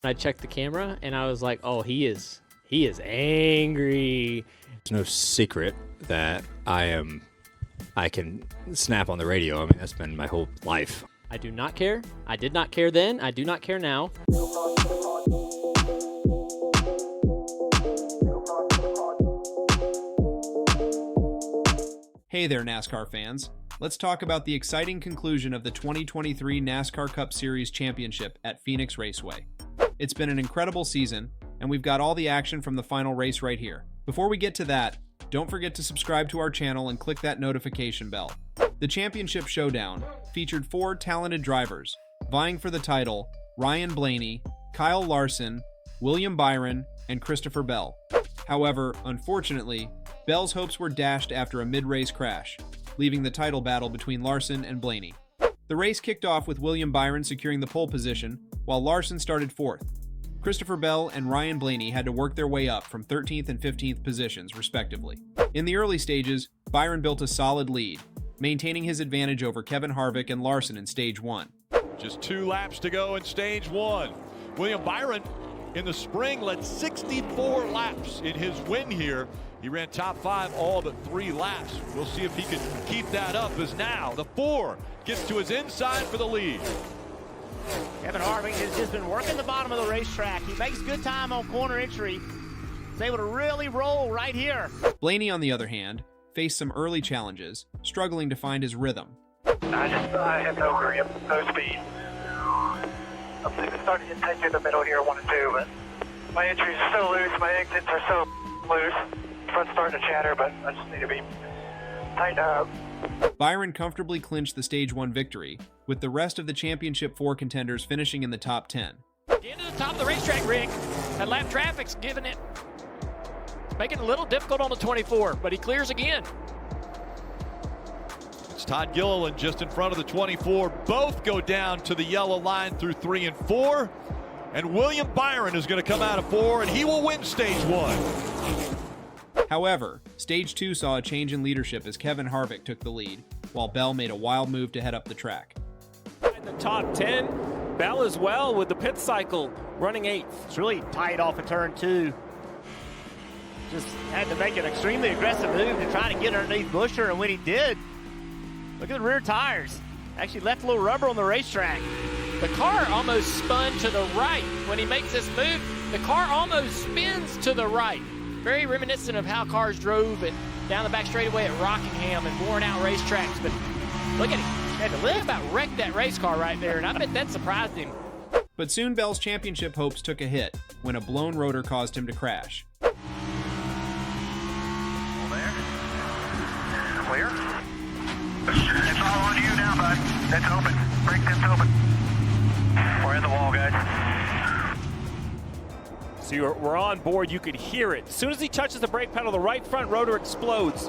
I checked the camera and I was like, oh, he is angry. It's no secret that I can snap on the radio. I mean, that's been my whole life. I do not care. I did not care then. I do not care now. Hey there, NASCAR fans. Let's talk about the exciting conclusion of the 2023 NASCAR Cup Series Championship at Phoenix Raceway. It's been an incredible season, and we've got all the action from the final race right here. Before we get to that, don't forget to subscribe to our channel and click that notification bell. The championship showdown featured 4 talented drivers, vying for the title: Ryan Blaney, Kyle Larson, William Byron, and Christopher Bell. However, unfortunately, Bell's hopes were dashed after a mid-race crash, leaving the title battle between Larson and Blaney. The race kicked off with William Byron securing the pole position, while Larson started 4th. Christopher Bell and Ryan Blaney had to work their way up from 13th and 15th positions, respectively. In the early stages, Byron built a solid lead, maintaining his advantage over Kevin Harvick and Larson in Stage 1. Just 2 laps to go in Stage 1. William Byron in the spring led 64 laps in his win here. He ran top 5 all but 3 laps. We'll see if he can keep that up, as now the 4 gets to his inside for the lead. Kevin Harvick has just been working the bottom of the racetrack. He makes good time on corner entry. He's able to really roll right here. Blaney, on the other hand, faced some early challenges, struggling to find his rhythm. I have no grip, no speed. I'm starting to get tight through the middle here, 1 and 2, but my entries are so loose, my exits are so loose. Front's starting to chatter, but I just need to be tightened up. Byron comfortably clinched the Stage 1 victory, with the rest of the Championship 4 contenders finishing in the top 10. Getting to the top of the racetrack, Rick. That lap traffic's giving it, making it a little difficult on the 24, but he clears again. It's Todd Gilliland just in front of the 24. Both go down to the yellow line through 3 and 4. And William Byron is going to come out of 4, and he will win Stage 1. However, Stage 2 saw a change in leadership as Kevin Harvick took the lead, while Bell made a wild move to head up the track. In the top 10, Bell as well with the pit cycle running 8th. It's really tight off of turn 2. Just had to make an extremely aggressive move to try to get underneath Buescher, and when he did, look at the rear tires. Actually left a little rubber on the racetrack. The car almost spun to the right. When he makes this move, the car almost spins to the right. Very reminiscent of how cars drove it down the back straightaway at Rockingham and worn out racetracks. But look at him. He had to live about wrecked that race car right there, and I bet that surprised him. But soon Bell's championship hopes took a hit when a blown rotor caused him to crash. All there. Clear. It's all on you now, bud. It's open. Brake tip's open. We're in the wall, guys. So we're on board, you could hear it. As soon as he touches the brake pedal, the right front rotor explodes.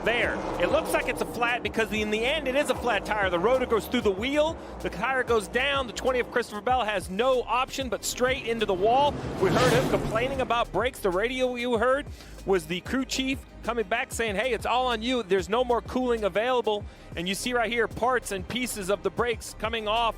There. It looks like it's a flat because in the end it is a flat tire. The rotor goes through the wheel, the tire goes down. The 20 of Christopher Bell has no option but straight into the wall. We heard him complaining about brakes. The radio you heard was the crew chief coming back saying, hey, it's all on you. There's no more cooling available. And you see right here parts and pieces of the brakes coming off.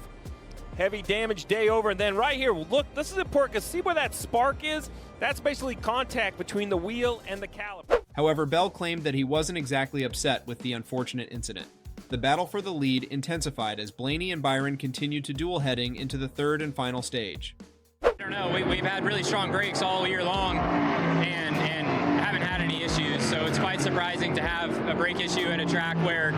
Heavy damage, day over. And then right here, look, this is important because see where that spark is? That's basically contact between the wheel and the caliper. However, Bell claimed that he wasn't exactly upset with the unfortunate incident. The battle for the lead intensified as Blaney and Byron continued to duel heading into the 3rd and final stage. I don't know, we've had really strong brakes all year long and haven't had any issues, so it's quite surprising to have a brake issue at a track where,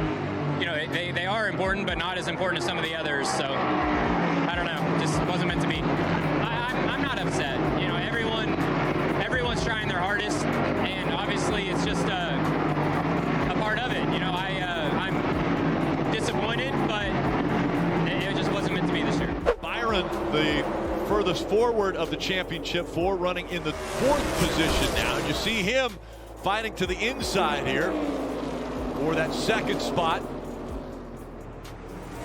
you know, they are important, but not as important as some of the others, so I don't know, just wasn't meant to be. I'm not upset, you know, everyone's trying their hardest, and obviously it's just a part of it, you know. I'm disappointed, but it just wasn't meant to be this year. Byron, the furthest forward of the championship 4, running in the 4th position now. You see him fighting to the inside here for that 2nd spot.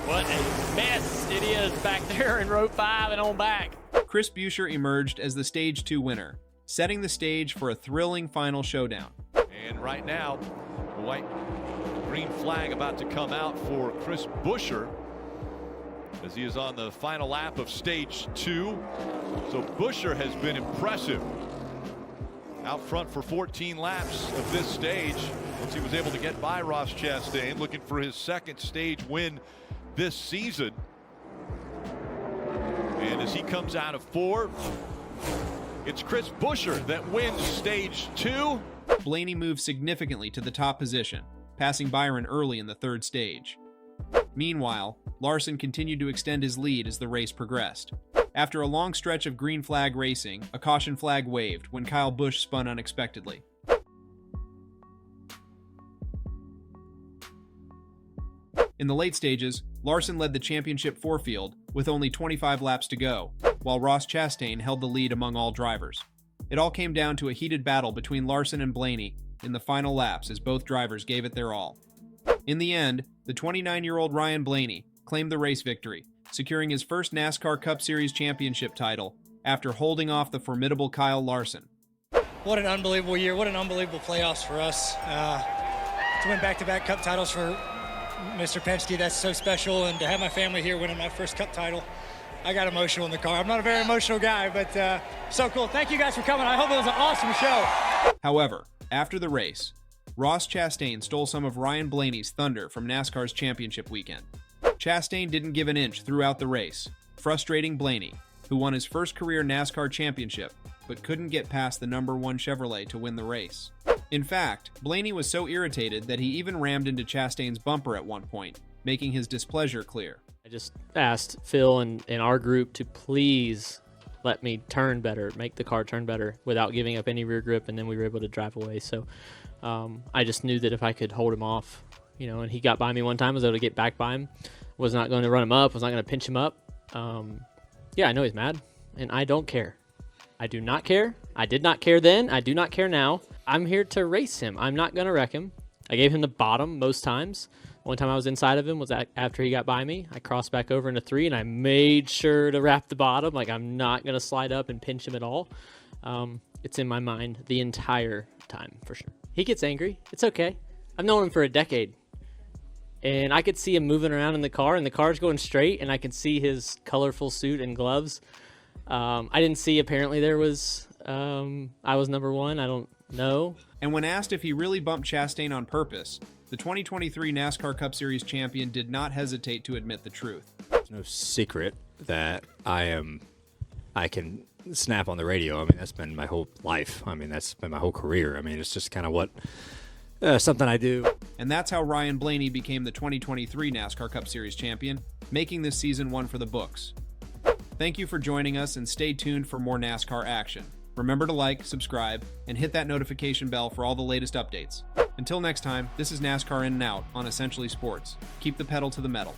What a mess it is back there in row 5 and on back. Chris Buescher emerged as the Stage 2 winner, setting the stage for a thrilling final showdown. And right now, the white-green flag about to come out for Chris Buescher. as he is on the final lap of stage 2. So Buescher has been impressive out front for 14 laps of this stage once he was able to get by Ross Chastain, looking for his second stage win this season. And as he comes out of 4, it's Chris Buescher that wins stage 2. Blaney moved significantly to the top position, passing Byron early in the 3rd stage. Meanwhile, Larson continued to extend his lead as the race progressed. After a long stretch of green flag racing, a caution flag waved when Kyle Busch spun unexpectedly. In the late stages, Larson led the championship 4 field with only 25 laps to go, while Ross Chastain held the lead among all drivers. It all came down to a heated battle between Larson and Blaney in the final laps as both drivers gave it their all. In the end, the 29-year-old Ryan Blaney claimed the race victory, securing his first NASCAR Cup Series championship title after holding off the formidable Kyle Larson. What an unbelievable year. What an unbelievable playoffs for us. To win back-to-back Cup titles for Mr. Penske, that's so special. And to have my family here winning my first Cup title, I got emotional in the car. I'm not a very emotional guy, but so cool. Thank you guys for coming. I hope it was an awesome show. However, after the race, Ross Chastain stole some of Ryan Blaney's thunder from NASCAR's championship weekend. Chastain didn't give an inch throughout the race, frustrating Blaney, who won his first career NASCAR championship, but couldn't get past the number 1 Chevrolet to win the race. In fact, Blaney was so irritated that he even rammed into Chastain's bumper at one point, making his displeasure clear. I just asked Phil and our group to please let me turn better, make the car turn better without giving up any rear grip, and then we were able to drive away. So I just knew that if I could hold him off, and he got by me one time, I was able to get back by him. Was not going to run him up, was not going to pinch him up. Yeah, I know he's mad, and I don't care. I do not care. I did not care then. I do not care now. I'm here to race him. I'm not going to wreck him. I gave him the bottom most times. One time I was inside of him was after he got by me. I crossed back over into 3, and I made sure to wrap the bottom. Like, I'm not going to slide up and pinch him at all. It's in my mind the entire time, for sure. He gets angry. It's okay. I've known him for a decade. And I could see him moving around in the car, and the car's going straight, and I could see his colorful suit and gloves. I didn't see, apparently there was, I was number 1. I don't know. And when asked if he really bumped Chastain on purpose, the 2023 NASCAR Cup Series champion did not hesitate to admit the truth. It's no secret that I can snap on the radio. I mean, that's been my whole life. I mean, that's been my whole career. I mean, it's just kind of what, something I do. And that's how Ryan Blaney became the 2023 NASCAR Cup Series champion, making this season one for the books. Thank you for joining us, and stay tuned for more NASCAR action. Remember to like, subscribe, and hit that notification bell for all the latest updates. Until next time, this is NASCAR In and Out on Essentially Sports. Keep the pedal to the metal.